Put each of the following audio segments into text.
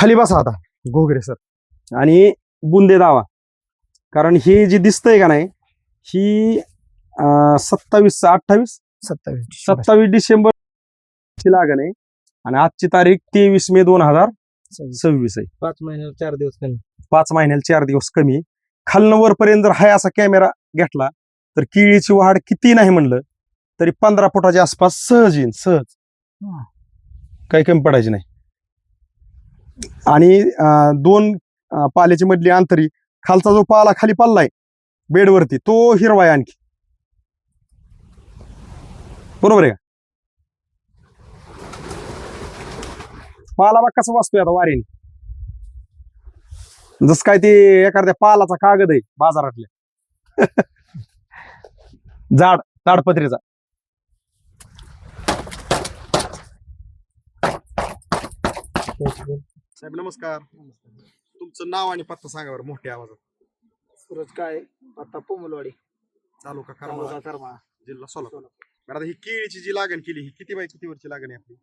खाली बसा आता घोगरे सर आणि बुंदे दावा. कारण हे जे दिसतंय का नाही ही 27 डिसेंबर ची लागण आहे आणि आजची तारीख 23 मे 2026 आहे. 5 महिन्याला 4 दिवस कमी. 5 महिन्याला 4 दिवस कमी. खालनं वरपर्यंत जर हाय असा कॅमेरा घेतला तर केळीची वाढ किती नाही म्हणलं तरी 15 फुटाच्या आसपास सहज येईल, सहज. काही कमी पडायची नाही. आणि 2 पाल्याची मधली अंतरी, खालचा जो पाला खाली पल्लाय बेडवरती तो हिरवा आहे आणखी. बरोबर आहे का? पाला बघ कसं वाचतोय आता वारीने, जस काय ते एखाद्या पालाचा कागद आहे बाजारातल्या. जाड ताडपत्रीचा. साहेब नमस्कार. तुमचं नाव आणि पत्ता सांगा बरं मोठ्या आवाजात. सूरज काय आता पोमलवाडी, तालुका तालुका करमाळा, करमाळा, जिल्हा सोलापूर. बरं आता ही केळीची जी लागण केली ही किती बाय किती वरची लागण आहे आपली?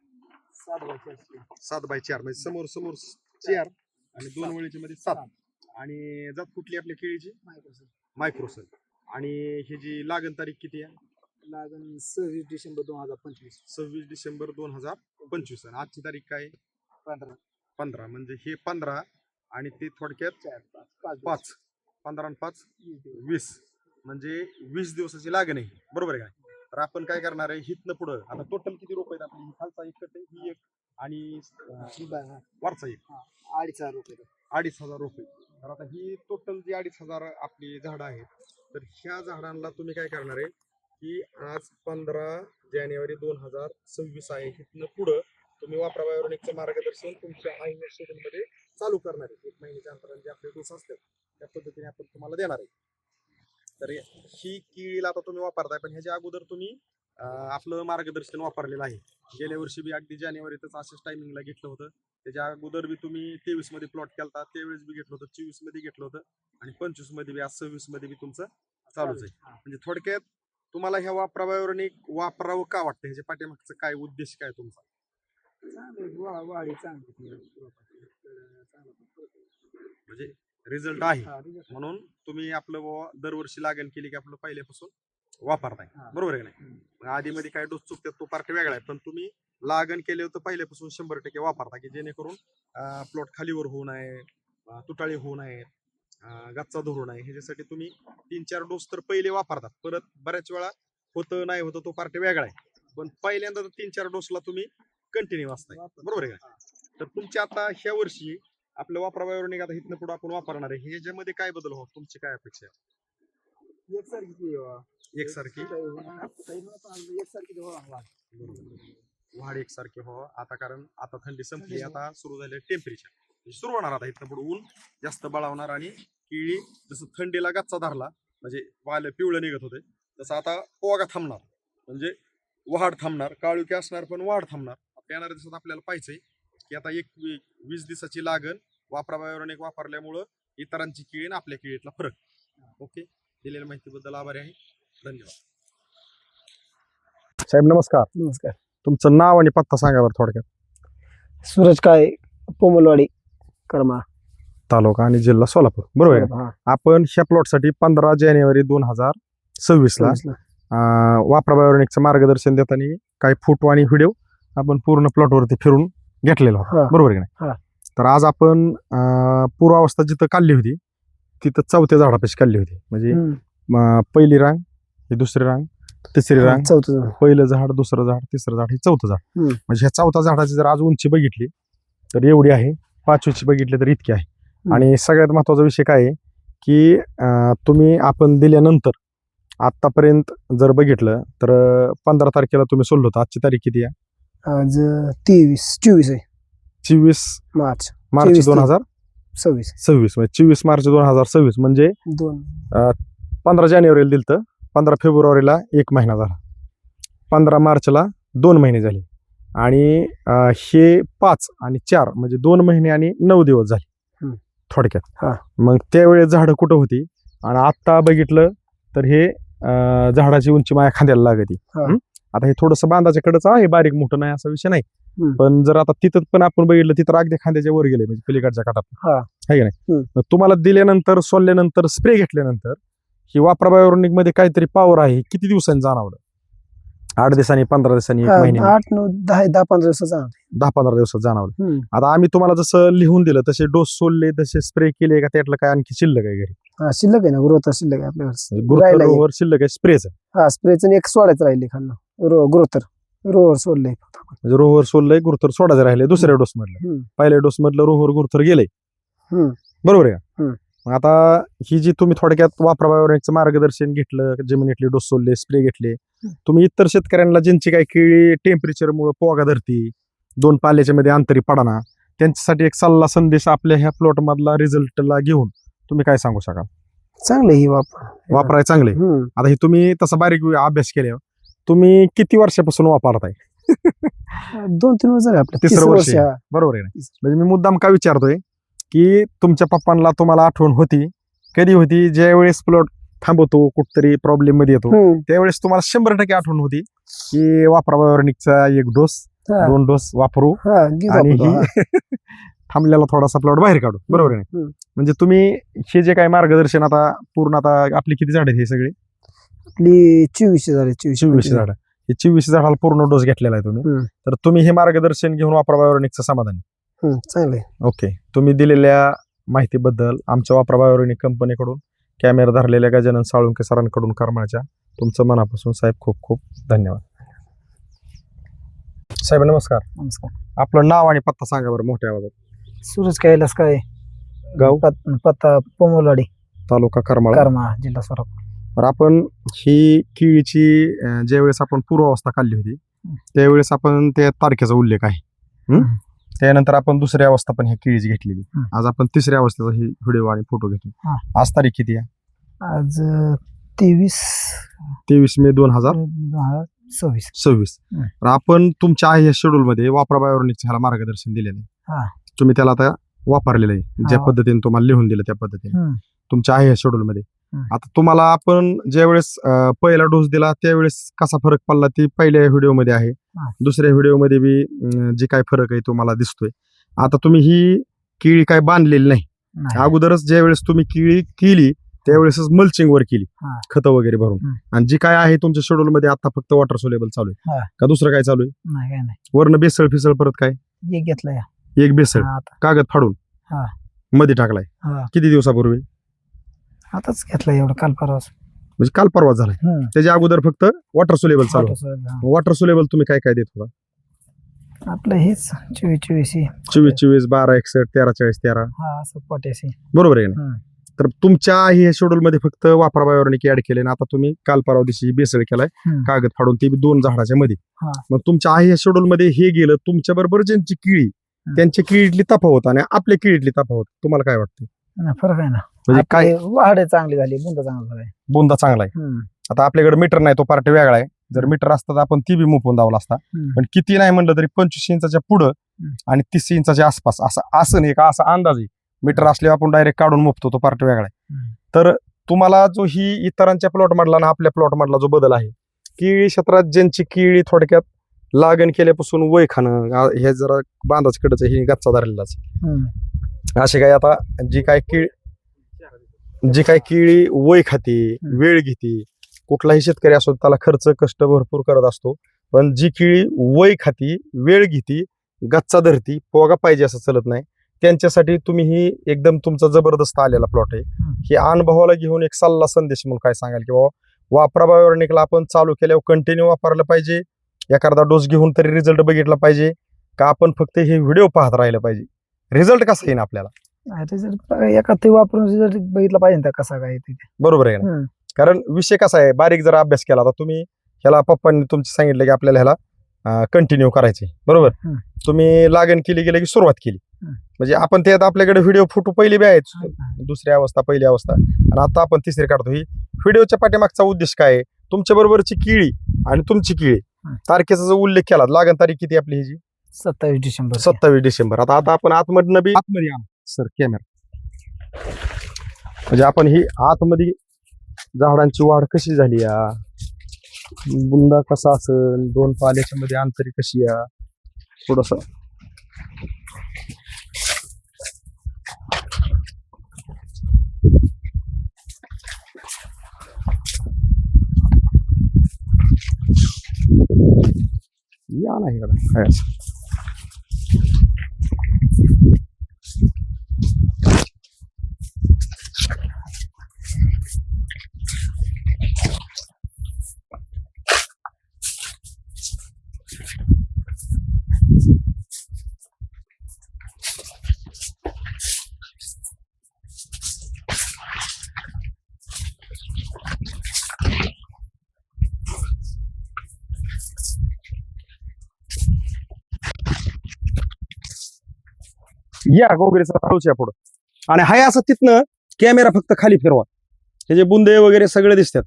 7x4 म्हणजे समोर 4 आणि 2 वळीची मध्ये 7. आणि जात कुठली आपल्या केळीची? मायक्रोसन. आणि ही जी लागण तारीख किती आहे? लागण 26 डिसेंबर 2025. 26 डिसेंबर 2025. आणि आजची तारीख काय? 15. म्हणजे हे 15 आणि ते थोडक्यात 5. 15 आणि 5 20. म्हणजे 20 दिवसाची लागण आहे. बरोबर आहे का? तर आपण काय करणार आहे हितनं पुढं आता टोटल किती रोप आहेत आपली? खालचा एक कट आहे, ही एक आणि वरचा एक. 2,500 रुपये. 2,500 रुपये. तर आता ही टोटल जी 2,500 आपली झाडं आहेत तर ह्या झाडांना तुम्ही काय करणार आहे की आज 15 जानेवारी 2026 आहे. हितनं पुढं तुम्ही वापरा बायोनिकचं मार्गदर्शन तुमच्या मध्ये चालू करणार आहे. 1 महिन्याच्या अंतराने जे आपले डोस असतात त्या पद्धतीने आपण तुम्हाला देणार आहे. तर ही केळीला आता तुम्ही वापरताय पण ह्याच्या अगोदर तुम्ही आपलं मार्गदर्शन वापरलेलं आहे. गेल्या वर्षी बी अगदी जानेवारीतच अशाच टायमिंगला घेतलं होतं. त्याच्या अगोदर बी तुम्ही 23 मध्ये प्लॉट केलता, त्यावेळेस बी घेतलं होतं, 24 मध्ये घेतलं होतं आणि 25 मध्ये बी, आज 26 मध्ये बी तुमचं चालूच आहे. म्हणजे थोडक्यात तुम्हाला ह्या वापरा बायोनिक वापरावं का वाटतं? ह्याच्या पाठीमागचं काय उद्देश काय तुमचा? वाढी चांगली, म्हणजे रिझल्ट आहे म्हणून तुम्ही आपलं दरवर्षी लागण केली की आपलं पहिल्यापासून वापरताय. बरोबर आहे का नाही? आधी मध्ये काय डोस चुकतात तो पार्ट वेगळा आहे पण तुम्ही लागण केले होतं पहिल्यापासून 100% वापरता की जेणेकरून प्लॉट खालीवर होऊ नये, तुटाळी होऊ नये, गच्चा धरू नये. ह्याच्यासाठी तुम्ही 3-4 डोस तर पहिले वापरतात. परत बऱ्याच वेळा होतं नाही होतं तो पार्ट वेगळा आहे पण पहिल्यांदा 3-4 डोसला तुम्ही कंटिन्यू असताय. बरोबर आहे का? तर तुमच्या आता ह्या वर्षी आपलं वापरा बायोनिक आता इथनं पुढे आपण वापरणार आहे ह्याच्यामध्ये काय बदल हो तुमची काय अपेक्षा आहे? एकसारखी वाढ एकसारखी हो. आता कारण आता थंडी संपली, आता सुरू झाले टेम्परेचर सुरू होणार. आता इथनं पुढे ऊन जास्त बळावणार आणि केळी जसं थंडीला गच्चा धरला म्हणजे वाल पिवळं निघत होते तसं आता पोगा थांबणार म्हणजे वाढ थांबणार. काळुकी असणार पण वाढ थांबणार. येणाऱ्या दिवसात आपल्याला पाहिजे की आता 20 दिवसाची लागण वापरा बायोनिक वापरल्यामुळं इतरांची केळी आणि आपल्या केळीतला फरक. ओके, दिलेल्या माहितीबद्दल आभारी आहे. धन्यवाद. साहेब नमस्कार. नमस्कार. तुमचं नाव आणि पत्ता सांगा बरं थोडक्यात. सूरज काय पोमलवाडी, करमाळा, तालुका आणि जिल्हा सोलापूर. बरोबर आहे. आपण ह्या प्लॉटसाठी 15 जानेवारी 2026 ला वापरा बायोनिकचं मार्गदर्शन देताना काही फोटो आणि व्हिडिओ आपण पूर्ण प्लॉटवरती फिरून घेतलेला होता. बरोबर आहे की नाही? तर आज आपण पूर्वावस्था जिथं काढली होती तिथं 4थ्या झाडापाशी काढली होती. म्हणजे पहिली रांग, ही दुसरी रांग, तिसरी रांग, पहिलं झाड, दुसरं झाड, तिसरं झाड, हे 4थं झाड. म्हणजे ह्या 4थ्या झाडाची जर आज उंची बघितली तर एवढी आहे, 5वीची बघितली तर इतकी आहे. आणि सगळ्यात महत्वाचा विषय काय आहे की तुम्ही आपण दिल्यानंतर आतापर्यंत जर बघितलं तर 15 तारखेला तुम्ही सोडलं होतं. आजची तारीख किती आहे? आज 24 आहे. 24 मार्च 2026. म्हणजे 24 मार्च 2026 म्हणजे 15 जानेवारीला दिलं, 15 फेब्रुवारीला 1 महिना झाला, 15 मार्चला 2 महिने झाले आणि हे 5 आणि 4 म्हणजे 2 महिने आणि 9 दिवस झाले थोडक्यात. मग त्यावेळेस झाडं कुठं होती आणि आता बघितलं तर हे झाडाची उंची माझ्या खांद्याला लागते. आता हे थोडंसं बांधाच्या कडचं आहे, बारीक मोठं नाही असा विषय नाही. पण जर आता तिथं पण आपण बघितलं तिथं अगदी खांद्याच्या वर गेले म्हणजे पलीकडच्या काठात हा. आहे की नाही. मग तुम्हाला दिल्यानंतर सोडल्यानंतर स्प्रे घेतल्यानंतर ही वापरा बायोनिक मध्ये काहीतरी पॉवर आहे, किती दिवसांनी जाणवलं? 8 दिवसांनी, 15 दिवसांनी, 1 महिन्यानी? 8, 9, 10, 15 दिवसाचा 10-15 दिवसात जाणवलं. आता आम्ही तुम्हाला जसं लिहून दिलं तसे डोस सोडले, तसे स्प्रे केले का त्यातलं काय आणखी शिल्लक आहे घरी? शिल्लक आहे ना, ग्रोथ शिल्लक आहे आपल्याकडे. ग्रोथर शिल्लक आहे स्प्रेच? हा, स्प्रेचं एक सोडायचं राहिले खाल्लं. ग्रोथर रोवर सोडलंय. म्हणजे रोहर सोडलंय, गुरुथर सोडायचं राहिले दुसऱ्या डोस मधलं. पहिल्या डोस मधलं रोहर गुरुथर गेलंय, बरोबर आहे का? मग आता ही जी तुम्ही थोडक्यात वापरा बायोनिकचं मार्गदर्शन घेतलं, जमिनीतले डोस सोडले, स्प्रे घेतले, तुम्ही इतर शेतकऱ्यांना ज्यांची काही केळी टेम्परेचरमुळे पोगा धरती, 2 पाल्याच्या मध्ये अंतरी पडाना, त्यांच्यासाठी एक सल्ला संदेश आपल्या ह्या प्लॉट मधला रिझल्टला घेऊन तुम्ही काय सांगू शकाल? चांगलं ही वापराय चांगले. आता हे तुम्ही तसा बारीक अभ्यास केल्यावर तुम्ही किती वर्षापासून वापरताय? 2-3 वर्ष झाले आपलं. 3रं वर्ष आहे. बरोबर आहे ना? म्हणजे मी मुद्दाम का विचारतोय की तुमच्या पप्पांना तुम्हाला आठवण होती, कधी होती? ज्या वेळेस प्लॉट थांबवतो, कुठतरी प्रॉब्लेम मध्ये येतो, त्यावेळेस तुम्हाला 100% आठवण होती की वापरा बायोनिकचा 1 डोस 2 डोस वापरू आणि थांबलेला थोडासा प्लॉट बाहेर काढू, बरोबर आहे? म्हणजे तुम्ही हे जे काही मार्गदर्शन आता पूर्ण, आता आपली किती झाड आहेत हे सगळे? आपली 24 झाले. 24 झाड. हे 24 झाडाला पूर्ण डोस घेतलेला आहे तुम्ही. तर तुम्ही हे मार्गदर्शन घेऊन वापरा बायोनिकचं समाधान आहे? चांगलंय. ओके. तुम्ही दिलेल्या माहितीबद्दल आमच्या वापरा बायोनिक कंपनीकडून, कॅमेरा धरलेल्या गजानन साळुंके सरांकडून, करमाळच्या, तुमचं मनापासून साहेब खूप खूप धन्यवाद. साहेब नमस्कार. नमस्कार. आपलं नाव आणि पत्ता सांगा बरं मोठ्या आवाजात. सूरज कैलास काय, गाव? पत्ता पोमलवाडी, तालुका करमाळा, जिल्हा सोलापूर. तर आपण ही केळीची ज्यावेळेस आपण पूर्वावस्था काढली होती त्यावेळेस आपण त्या तारखेचा उल्लेख आहे. त्यानंतर आपण दुसरी अवस्था पण ह्या केळीची घेतलेली. आज आपण 3ऱ्या अवस्थेचा ही व्हिडिओ आणि फोटो घेतो. आज तारीख किती आहे? आज 23 मे 2026. तर आपण तुमच्या आहे या शेड्यूल मध्ये वापरा बायोनिकचं ह्याला मार्गदर्शन दिलेलं आहे. तुम्ही त्याला आता वापरलेलं आहे, ज्या पद्धतीने तुम्हाला लिहून दिलं त्या पद्धतीने तुमच्या आहे या शेड्यूल मध्ये. आता तुम्हाला आपण ज्यावेळेस पहिला डोस दिला त्यावेळेस कसा फरक पडला ती पहिल्या व्हिडिओ मध्ये आहे. दुसऱ्या व्हिडिओ मध्ये बी जे काय फरक आहे तुम्हाला दिसतोय. आता तुम्ही ही केळी काय बांधलेली नाही, अगोदरच ज्यावेळेस तुम्ही केळी केली त्यावेळेसच मल्चिंग वर केली, खतं वगैरे भरून. आणि जी काय आहे तुमच्या शेड्यूल मध्ये आता फक्त वॉटर सोलेबल चालू आहे का दुसरं काय चालू आहे? वरनं बेसळ फिसळ परत काय घेतलाय? एक बेसळ कागद फाडून मध्ये टाकलाय. किती दिवसापूर्वी? आताच घेतलाय, एवढं काल परवा. म्हणजे काल परवा झालाय. त्याच्या अगोदर फक्त वॉटर सोलेबल चालू. वॉटर सोलेबल तुम्ही काय काय देत होता? आपलं हेच 24 24 12 61 13 40 13 पोटॅशी, बरोबर आहे ना? तर तुमच्या हे शेड्यूल मध्ये फक्त वापरा बायोनिक ऍड केले ना. आता तुम्ही काल परवा दिवशी बेसळ केलाय कागद फाडून, ते 2 झाडाच्या मध्ये. मग तुमच्या आहे शेड्यूल मध्ये हे गेलं. तुमच्या बरोबर ज्यांची केळी त्यांच्या केळीतली तफावत आणि आपल्या केळीतली तफावत तुम्हाला काय वाटते? फरक आहे ना. म्हणजे काय? वाढ चांगली झाली, बुंदा चांगला झालाय. बुंदा चांगला आहे. आता आपल्याकडे मीटर नाही, तो पार्ट वेगळा आहे. जर मीटर असता तर आपण ती बी मुपून दावला असता. पण किती नाही म्हणलं तरी 25 इंचाच्या पुढं आणि 30 इंचाच्या आसपास असं नाही का, असा अंदाज आहे. मीटर असल्यावर आपण डायरेक्ट काढून मुपतो, तो पार्ट वेगळा आहे. तर तुम्हाला जो ही इतरांच्या प्लॉट मधला ना आपल्या प्लॉट मधला जो बदल आहे, केळी क्षेत्रात ज्यांची केळी थोडक्यात लागण केल्यापासून वय खाणं हे जरा बांधाच कडच ही गच्चा धरलेलाच असे काय. आता जी काय केळी वय खाते, वेळ घेते, कुठलाही शेतकरी असो त्याला खर्च कष्ट भरपूर करत असतो. पण जी केळी वय खाती, वेळ घेती, गच्चा धरती, पोगा पाहिजे असं चलत नाही, त्यांच्यासाठी तुम्ही ही एकदम तुमचा जबरदस्त आलेला प्लॉट आहे. हे अनुभवाला घेऊन एक सल्ला संदेश म्हणून काय सांगाल की बाबा वापरा बायोनिकला आपण चालू केल्यावर कंटिन्यू वापरलं पाहिजे, एखादा डोस घेऊन तरी रिझल्ट बघितला पाहिजे का आपण फक्त हे व्हिडिओ पाहत राहिलं पाहिजे? रिझल्ट कसा येईल आपल्याला? एका ते वापरून रिझल्ट बघितला पाहिजे ना कसा काय ते, बरोबर आहे ना? कारण विषय कसा आहे, बारीक जरा अभ्यास केला तर तुम्ही ह्याला पप्पांनी तुमचे सांगितलं की आपल्याला ह्याला कंटिन्यू करायचे, बरोबर? तुम्ही लागण केली गेली की सुरुवात केली, म्हणजे आपण त्यात आपल्याकडे व्हिडिओ फोटो पहिली बी आहेत, दुसरी अवस्था पहिली अवस्था आणि आता आपण तिसरी काढतो. ही व्हिडिओच्या पाठीमागचा उद्देश काय आहे? तुमच्या बरोबरची केळी आणि तुमची केळी तारखेचा जो उल्लेख केला, लागण तारीख किती आपली ह्याची? 27 डिसेंबर. 27 डिसेंबर. आता आपण आतमधनं बी आतमध्ये सर कॅमेरा, म्हणजे आपण ही आतमध्ये झाडांची वाढ कशी झाली या, बुंदा कसा असेल, 2 पाल्याच्या मध्ये अंतरी कशी या, थोडस. या नाही इकडं या गोगरेचा पाऊस पुढं. आणि हाय असं तिथनं कॅमेरा फक्त खाली फिरवा, हे जे बुंदे वगैरे सगळे दिसतात.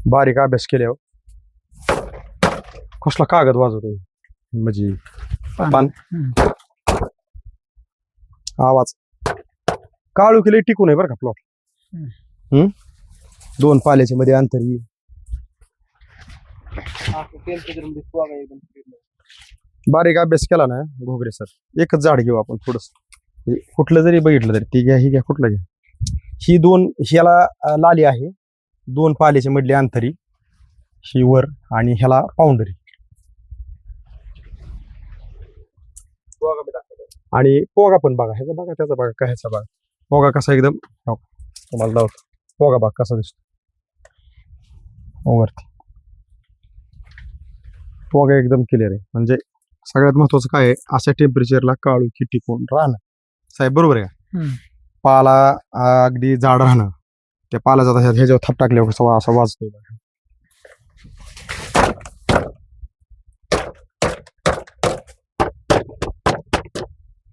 बारीक अभ्यास केल्यावर कसला कागद वाजवतो म्हणजे पान आवाज काळू केले टिकून आहे बरं का प्लॉट. 2 पाल्याच्या मध्ये अंतरी. बारीक अभ्यास केला ना घोगरे सर. एकच झाड घेऊ आपण थोडस, कुठलं जरी बघितलं तरी ती घ्या, ही घ्या, कुठलं घ्या. ही 2 ह्याला लाली आहे, 2 पाल्याच्या मधली अंतरी ही वर, आणि ह्याला पाऊंडरी. आणि पोगा पण बघा, ह्याचा बघा, त्याचा बघा, काय ह्याचा बघा पोगा कसा एकदम. तुम्हाला लावतो पोगा बघा कसा दिसतो वरती. पोगा एकदम क्लिअर आहे. म्हणजे सगळ्यात महत्वाचं काय आहे, अशा टेम्परेचरला काळू की टिकून राहणं. साहेब बरोबर आहे का? पाला अगदी जाड राहणं. त्या पाला जाता ह्याच्यावर थाप टाकल्यावर कसं असं वाजतोय.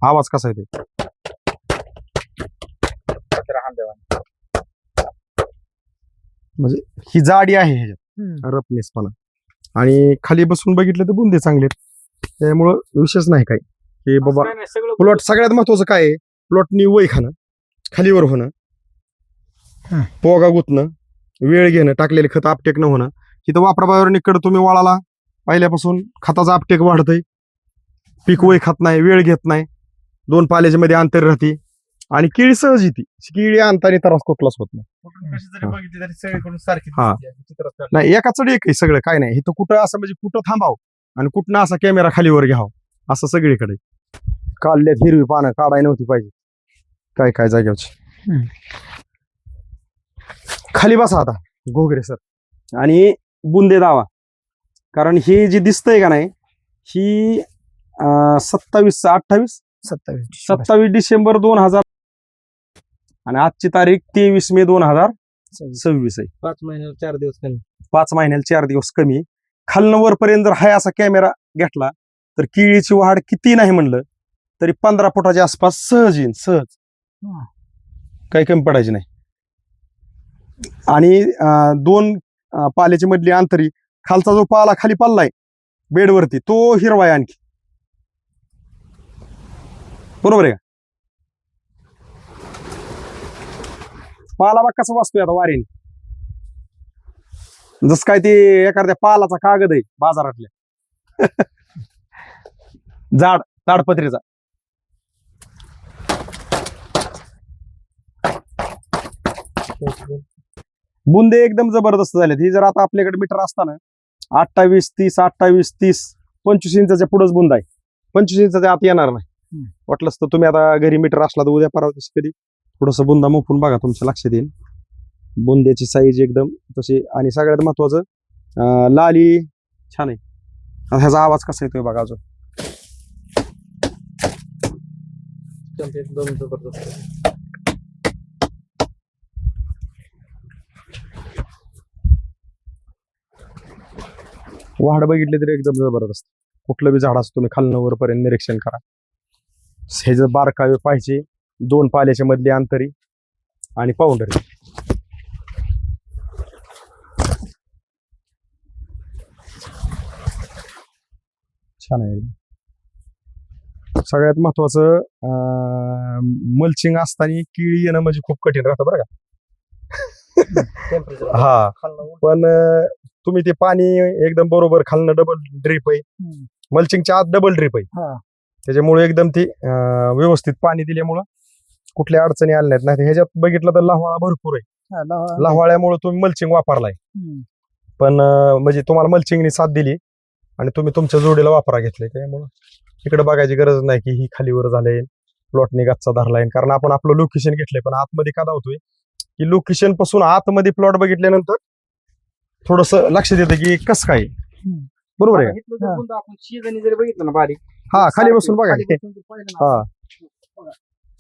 आवाज कसा येते म्हणजे ही जाडी आहे ह्याच्यात, रफनेसपणा. आणि खाली बसून बघितलं तर बुंदे चांगले आहेत. त्यामुळं विशेष नाही काय की बाबा. प्लॉट सगळ्यात महत्वाचं काय आहे, प्लॉटनी वय खाणं, खालीवर होणं, पोगा गुतणं, वेळ घेणं, टाकलेले खत आपटेक न होणं. तिथं वापराबावर निकड तुम्ही वळाला पहिल्यापासून खताचा आपटेक वाढतंय, पीक वय खात नाही, वेळ घेत नाही, 2 पाल्याच्या मध्ये अंतर राहते, आणि केळी सहज येते. केळी आणताना त्रास कुठलाच होत नाही. नाही एका चढ एक आहे सगळं, काय नाही. इथं कुठं असं म्हणजे कुठं थांबाव आणि कुठनं असा कॅमेरा खालीवर घ्यावं असं सगळीकडे. काढल्यात हिरवी पानं काढाय नव्हती पाहिजे काय काय जागेवरची. खाली बसा आता घोगरे सर आणि बुंदे दावा. कारण हे जे दिसतंय का नाही, ही 27 डिसेंबर 2000 आणि आजची तारीख 23 मे 2026 आहे. 5 महिन्याला 4 दिवस कमी. 5 महिन्याला 4 दिवस कमी. खालनं वरपर्यंत जर हाय असा कॅमेरा घेतला तर केळीची वाढ किती नाही म्हणलं तरी 15 फुटाच्या आसपास सहज येईल, सहज. काही कमी पडायची नाही. आणि 2 पाल्याची मधली अंतरी, खालचा जो पाला खाली पडलाय बेडवरती तो हिरवा आहे आणखी. बरोबर आहे का? पाला बघ कसं वाचतोय आता वाऱ्याने, जस काय ते एखाद्या पालाचा कागद आहे बाजारातल्या. जाड ताडपत्रीचा. बुंदे एकदम जबरदस्त झालेत. ही जर आता आपल्याकडे मीटर असताना 28, 30, 28, 30, 25 इंचाच्या पुढेच बुंदा आहे. 25 इंचाच्या आत येणार नाही. वाटलंच तर तुम्ही आता घरी मीटर असला तर उद्या परवा दिवशी कधी थोडस बुंदा मोपून बघा, तुमच्या लक्षात येईल. बुंद्याची साईज एकदम तशी. आणि सगळ्यात महत्वाचं लाली छान आहे. ह्याचा आवाज कसा येतोय बघा अजून. एकदम जबरदस्त. वाढ बघितली तरी एकदम जबरदस्त. कुठलं बी झाडाचं तुम्ही खालनं वरपर्यंत निरीक्षण करा. हे जर बारकावे पाहिजे, 2 पाल्याच्या मधली अंतरी आणि पाऊंडरी. छान आहे. सगळ्यात महत्वाचं मल्चिंग असताना किळी येणं म्हणजे खूप कठीण राहतं बरं का. हा पण तुम्ही ते पाणी एकदम बरोबर खालनं डबल ड्रीप आहे, मल्चिंगच्या आत डबल ड्रीप आहे, हा. त्याच्यामुळे एकदम ते व्यवस्थित पाणी दिल्यामुळं कुठल्या अडचणी आल्या नाहीत. नाही ह्याच्यात बघितलं तर लव्हाळा भरपूर आहे, लव्हाळ्यामुळे तुम्ही मल्चिंग वापरलाय. पण म्हणजे तुम्हाला मल्चिंगनी साथ दिली आणि तुम्ही तुमच्या जोडीला वापरा घेतले, त्यामुळं इकडे बघायची गरज नाही की ही खालीवर झालंय प्लॉटने गच्चा धरलाय. कारण आपण आपलं लोकेशन घेतलंय, पण आतमध्ये का धावतोय की लोकेशन पासून आतमध्ये प्लॉट बघितल्यानंतर थोडस लक्ष देतं की कसं काय. बरोबर आहे. आपण शेजारी जरी बघितलं ना बारीक, हा खाली बसून बघा. हा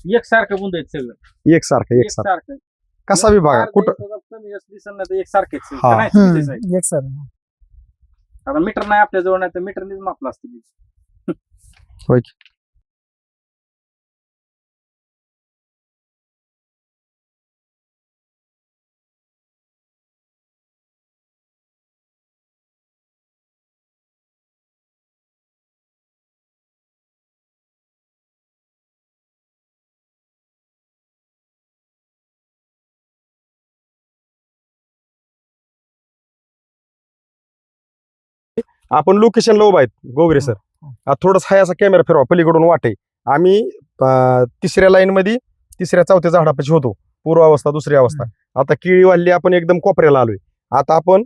एकसारखं बुंद आहेत सगळं, एकसारखं एकसारखं. कसा विभाग कुठं कमी दिसत नाही तर एकसारखेच आहे. हा. का नाही? चुकीचं आहे. एक सर आता मीटर नाही आपल्या जवळ, नाही तर मीटरनेच मापलं असतं ते. होय की. आपण लोकेशनला उभा आहेत गोगरे सर. थोडस हाय असा कॅमेरा फिरवा पलीकडून वाटे. आम्ही तिसऱ्या लाईन मध्ये तिसऱ्या चौथ्या झाडापाशी होतो, पूर्व अवस्था दुसरी अवस्था. आता केळी वाढली, आपण एकदम कोपऱ्याला आलोय. आता आपण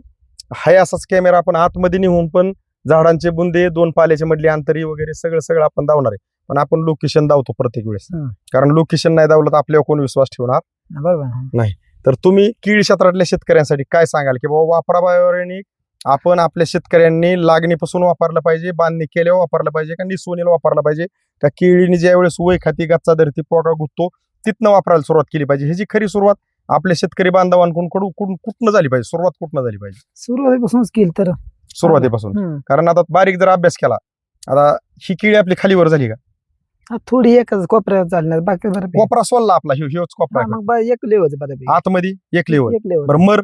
हाय असाच कॅमेरा आपण आतमध्ये नेऊन पण झाडांचे बुंदे, दोन पाल्याच्या मधली अंतरी वगैरे सगळं आपण धावणार आहे. पण आपण लोकेशन धावतो प्रत्येक वेळेस, कारण लोकेशन नाही धावलं तर आपल्यावर कोण विश्वास ठेवणार बरोबर. तर तुम्ही केळी क्षेत्रातल्या शेतकऱ्यांसाठी काय सांगाल की बाबा वापरा बायोरेनिक आपण आपल्या शेतकऱ्यांनी लागणीपासून वापरलं पाहिजे, बांधणी केल्यावर वापरलं पाहिजे का निसवणीला वापरलं पाहिजे का केळीने ज्या वेळेस वय खाती गच्चा धरती पोका गुत्तो तिथनं वापरायला सुरुवात केली पाहिजे? ह्याची खरी सुरुवात आपल्या शेतकरी बांधवांकडून कुठनं झाली पाहिजे? सुरुवात कुठनं झाली पाहिजे? सुरुवातीपासूनच केली तर सुरुवातीपासून. कारण आता बारीक जर अभ्यास केला, आता ही केळी आपली खालीवर झाली का? थोडी एकच कोपऱ्यात चालणार, बाकी बरं कोपरा सोलला आपला ह्योच कोपरा आहे. मग एक लेवल बरं आतमध्ये एक लेवल. एक लेवल बरं मर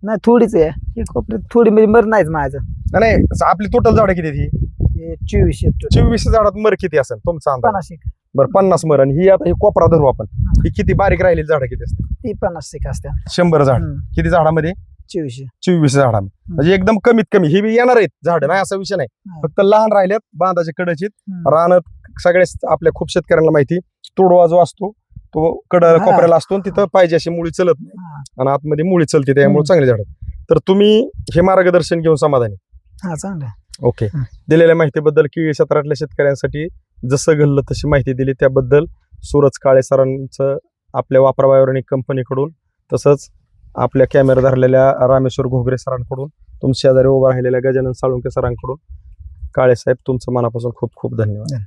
नाही, थोडीच आहे एक कोपऱ्यात, थोडी म्हणजे मर नाहीच माझं. नाही आपली टोटल झाडं किती आहेत ही? 24 झाडात मर किती असेल तुमचा अंदाज? 50 बरं 50 मर. आणि ही आता ही कोपरा धरू आपण, ही किती बारीक राहिलेली झाडं किती असते? ती 50 असत्या. 100 झाड किती झाडामध्ये? 24 झाडामध्ये. म्हणजे एकदम कमीत कमी ही बी येणार आहेत झाड, नाही असा विषय नाही. फक्त लहान राहिल्यात, बांधाचे कडचित रानात सगळ्या आपल्या खूप शेतकऱ्यांना माहिती तोडवा जो असतो तो कोपऱ्याला असतो, तिथं पाहिजे अशी मुळी चलत नाही आणि आतमध्ये मुळी चलते, त्यामुळे चांगली झाड. तर तुम्ही हे मार्गदर्शन घेऊन समाधानी? हा चांगलं. ओके. दिलेल्या माहितीबद्दल, केळी क्षेत्रातल्या शेतकऱ्यांसाठी जसं घडलं तशी माहिती दिली त्याबद्दल सूरज काळे सरांचं आपल्या वापरा बायोरेनिक कंपनीकडून, तसंच आपल्या कॅमेरा धरलेल्या रामेश्वर घोगरे सरांकडून, तुमच्या शेजारी उभा राहिलेल्या गजानन साळुंके सरांकडून, काळे साहेब तुमचं मनापासून खूप खूप धन्यवाद.